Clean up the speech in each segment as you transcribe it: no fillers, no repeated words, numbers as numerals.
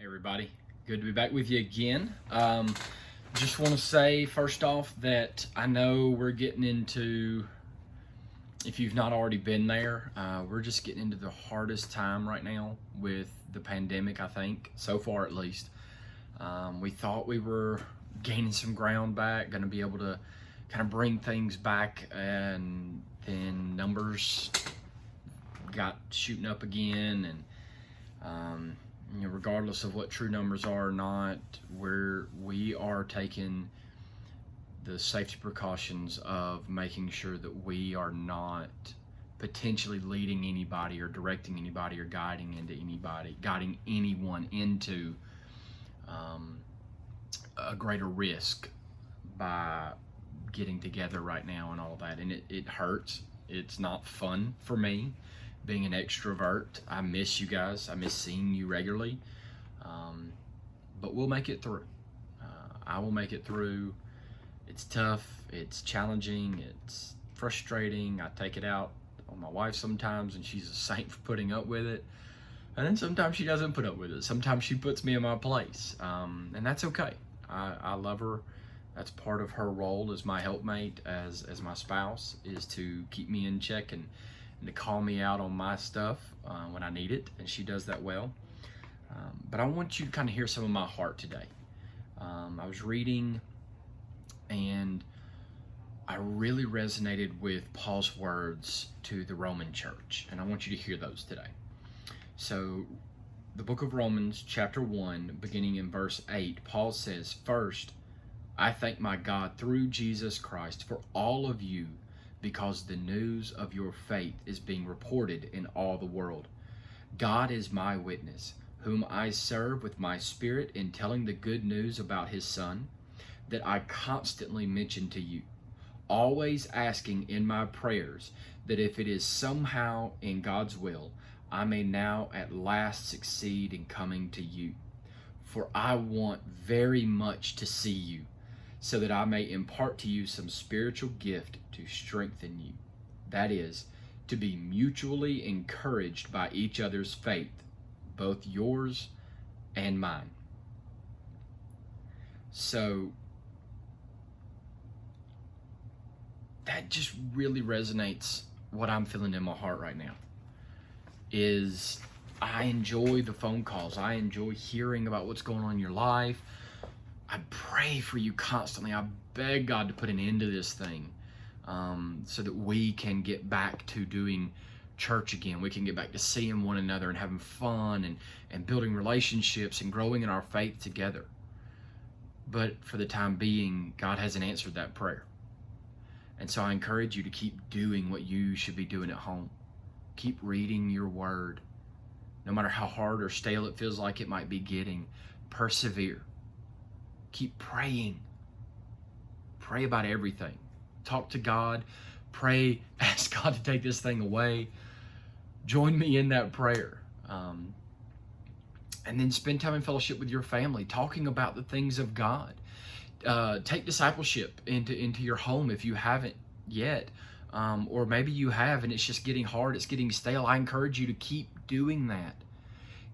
Hey everybody, good to be back with you again. Just want to say first off that I know we're getting into, if you've not already been there, we're just getting into the hardest time right now with the pandemic, I think, so far at least. We thought we were gaining some ground back, going to be able to kind of bring things back, and then numbers got shooting up again, and regardless of what true numbers are or not, we are taking the safety precautions of making sure that we are not potentially leading anybody or directing anybody or guiding anyone into a greater risk by getting together right now and all that. And it hurts. It's not fun for me being an extrovert. I miss you guys. I miss seeing you regularly. But we'll make it through. I will make it through. It's tough. It's challenging. It's frustrating. I take it out on my wife sometimes, and she's a saint for putting up with it. And then sometimes she doesn't put up with it. Sometimes she puts me in my place. And that's okay. I love her. That's part of her role as my helpmate, as my spouse, is to keep me in check and to call me out on my stuff when I need it, and she does that well. But I want you to kind of hear some of my heart today. I was reading, and I really resonated with Paul's words to the Roman church, and I want you to hear those today. So, the book of Romans, chapter 1, beginning in verse 8, Paul says, "First, I thank my God through Jesus Christ for all of you, because the news of your faith is being reported in all the world. God is my witness, whom I serve with my spirit in telling the good news about his Son, that I constantly mention to you, always asking in my prayers that if it is somehow in God's will, I may now at last succeed in coming to you. For I want very much to see you, so that I may impart to you some spiritual gift to strengthen you. That is, to be mutually encouraged by each other's faith, both yours and mine." So that just really resonates what I'm feeling in my heart right now. Is I enjoy the phone calls. I enjoy hearing about what's going on in your life. I pray for you constantly. I beg God to put an end to this thing, so that we can get back to doing church again. We can get back to seeing one another and having fun and building relationships and growing in our faith together. But for the time being, God hasn't answered that prayer. And so I encourage you to keep doing what you should be doing at home. Keep reading your word. No matter how hard or stale it feels like it might be getting, persevere. Keep praying. Pray about everything. Talk to God. Pray. Ask God to take this thing away. Join me in that prayer. And then spend time in fellowship with your family, talking about the things of God. Take discipleship into your home if you haven't yet. Or maybe you have and it's just getting hard, it's getting stale. I encourage you to keep doing that.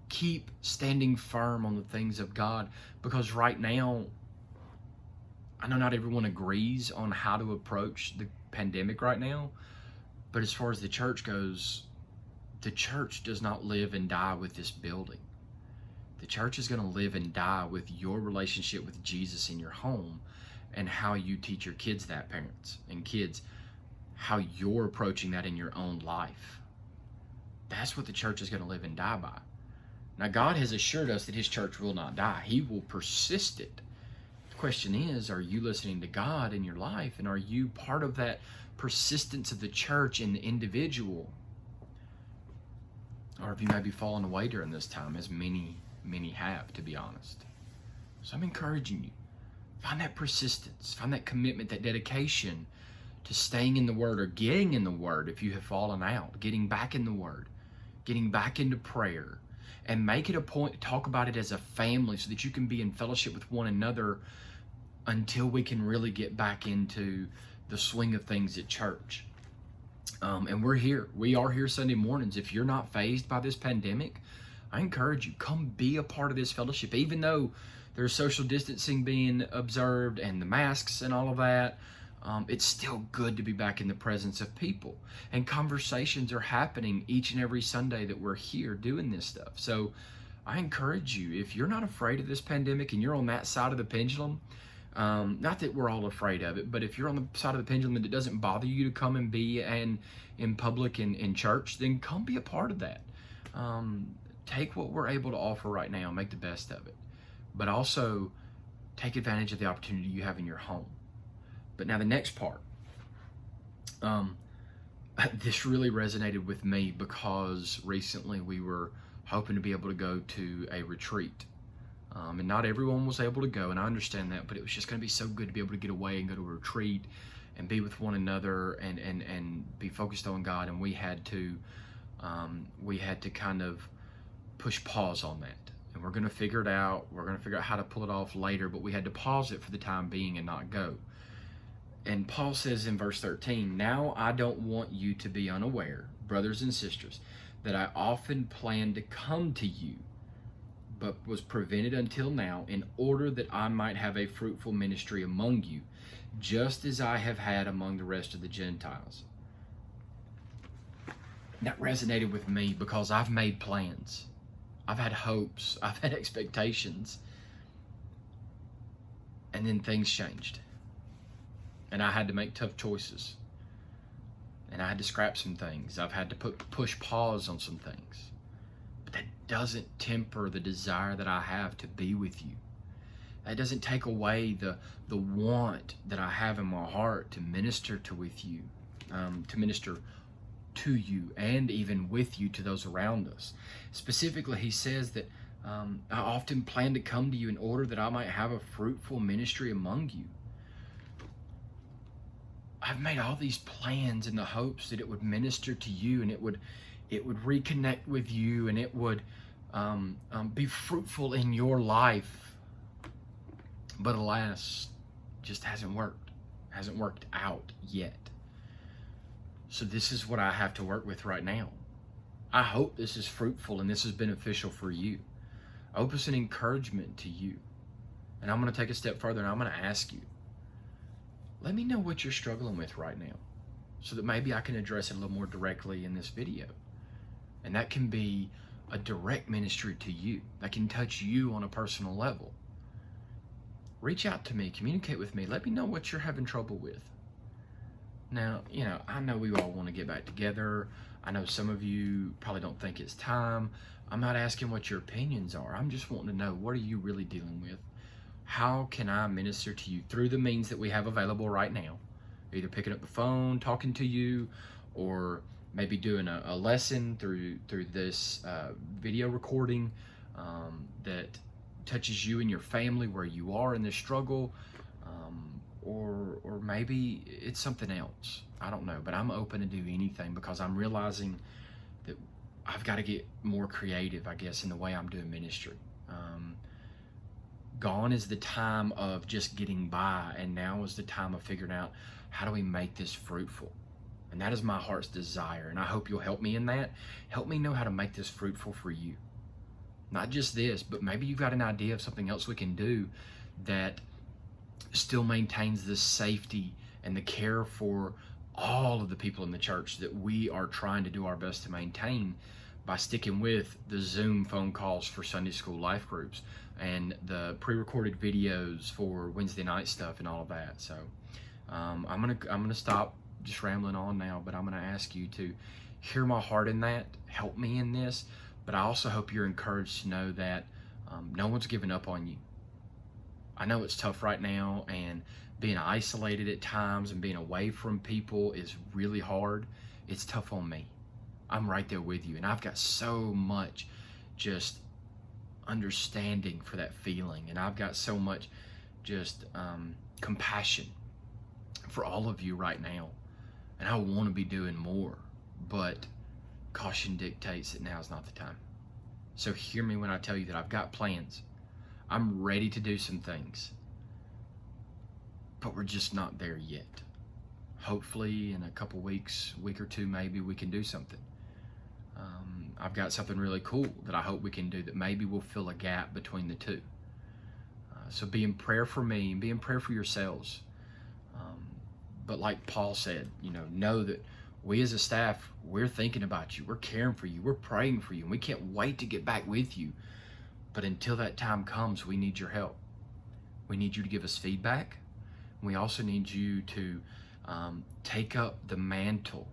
Keep standing firm on the things of God, because right now, I know not everyone agrees on how to approach the pandemic right now, but as far as the church goes, the church does not live and die with this building. The church is going to live and die with your relationship with Jesus in your home, and how you teach your kids that, parents and kids, how you're approaching that in your own life. That's what the church is going to live and die by. Now, God has assured us that his church will not die. He will persist it. The question is, are you listening to God in your life? And are you part of that persistence of the church in the individual? Or have you maybe fallen away during this time, as many have, to be honest? So I'm encouraging you. Find that persistence. Find that commitment, that dedication to staying in the Word, or getting in the Word if you have fallen out. Getting back in the Word. Getting back into prayer. And make it a point to talk about it as a family, so that you can be in fellowship with one another until we can really get back into the swing of things at church. And we're here. We are here Sunday mornings. If you're not fazed by this pandemic, I encourage you, come be a part of this fellowship, even though there's social distancing being observed and the masks and all of that. It's still good to be back in the presence of people, and conversations are happening each and every Sunday that we're here doing this stuff. So I encourage you, if you're not afraid of this pandemic and you're on that side of the pendulum, not that we're all afraid of it, but if you're on the side of the pendulum that it doesn't bother you to come and be in public and in church, then come be a part of that. Take what we're able to offer right now, make the best of it, but also take advantage of the opportunity you have in your home. But now the next part, this really resonated with me because recently we were hoping to be able to go to a retreat. And not everyone was able to go, and I understand that, but it was just going to be so good to be able to get away and go to a retreat and be with one another and be focused on God. And we had to kind of push pause on that. And we're going to figure it out. We're going to figure out how to pull it off later, but we had to pause it for the time being and not go. And Paul says in verse 13, "Now I don't want you to be unaware, brothers and sisters, that I often planned to come to you, but was prevented until now, in order that I might have a fruitful ministry among you, just as I have had among the rest of the Gentiles." That resonated with me because I've made plans. I've had hopes. I've had expectations. And then things changed. And I had to make tough choices. And I had to scrap some things. I've had to push pause on some things. But that doesn't temper the desire that I have to be with you. That doesn't take away the want that I have in my heart to minister to you and even with you to those around us. Specifically, he says that I often plan to come to you in order that I might have a fruitful ministry among you. I've made all these plans in the hopes that it would minister to you, and it would reconnect with you, and it would be fruitful in your life. But alas, just hasn't worked out yet. So this is what I have to work with right now. I hope this is fruitful and this is beneficial for you. I hope it's an encouragement to you. And I'm going to take a step further and I'm going to ask you, let me know what you're struggling with right now so that maybe I can address it a little more directly in this video. And that can be a direct ministry to you. That can touch you on a personal level. Reach out to me, communicate with me. Let me know what you're having trouble with. Now, I know we all want to get back together. I know some of you probably don't think it's time. I'm not asking what your opinions are. I'm just wanting to know, what are you really dealing with? How can I minister to you through the means that we have available right now? Either picking up the phone, talking to you, or maybe doing a lesson through this video recording that touches you and your family where you are in this struggle. Or maybe it's something else. I don't know, but I'm open to do anything because I'm realizing that I've got to get more creative, I guess, in the way I'm doing ministry. Gone is the time of just getting by, and now is the time of figuring out, how do we make this fruitful? And that is my heart's desire, and I hope you'll help me in that. Help me know how to make this fruitful for you. Not just this, but maybe you've got an idea of something else we can do that still maintains the safety and the care for all of the people in the church that we are trying to do our best to maintain by sticking with the Zoom phone calls for Sunday school life groups and the pre-recorded videos for Wednesday night stuff and all of that. So I'm gonna stop just rambling on now, but I'm gonna ask you to hear my heart in that, help me in this, but I also hope you're encouraged to know that no one's giving up on you. I know it's tough right now, and being isolated at times and being away from people is really hard. It's tough on me. I'm right there with you, and I've got so much just understanding for that feeling, and I've got so much just compassion for all of you right now, and I want to be doing more, but caution dictates that now is not the time. So hear me when I tell you that I've got plans. I'm ready to do some things, but we're just not there yet. Hopefully in a couple weeks, week or two maybe, we can do something. I've got something really cool that I hope we can do that maybe will fill a gap between the two. So be in prayer for me and be in prayer for yourselves. But like Paul said, know that we as a staff, we're thinking about you, we're caring for you, we're praying for you, and we can't wait to get back with you. But until that time comes, we need your help. We need you to give us feedback. We also need you to take up the mantle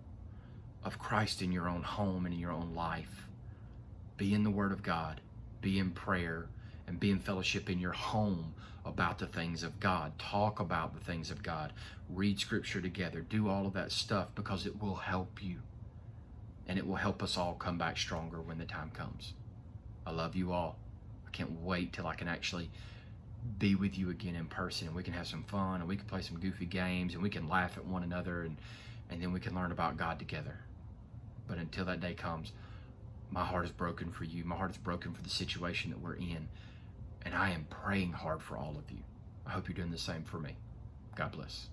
of Christ in your own home and in your own life. Be in the Word of God, be in prayer, and be in fellowship in your home about the things of God. Talk about the things of God. Read Scripture together. Do all of that stuff because it will help you. And it will help us all come back stronger when the time comes. I love you all. I can't wait till I can actually be with you again in person, and we can have some fun, and we can play some goofy games, and we can laugh at one another, and then we can learn about God together. But until that day comes, my heart is broken for you. My heart is broken for the situation that we're in. And I am praying hard for all of you. I hope you're doing the same for me. God bless.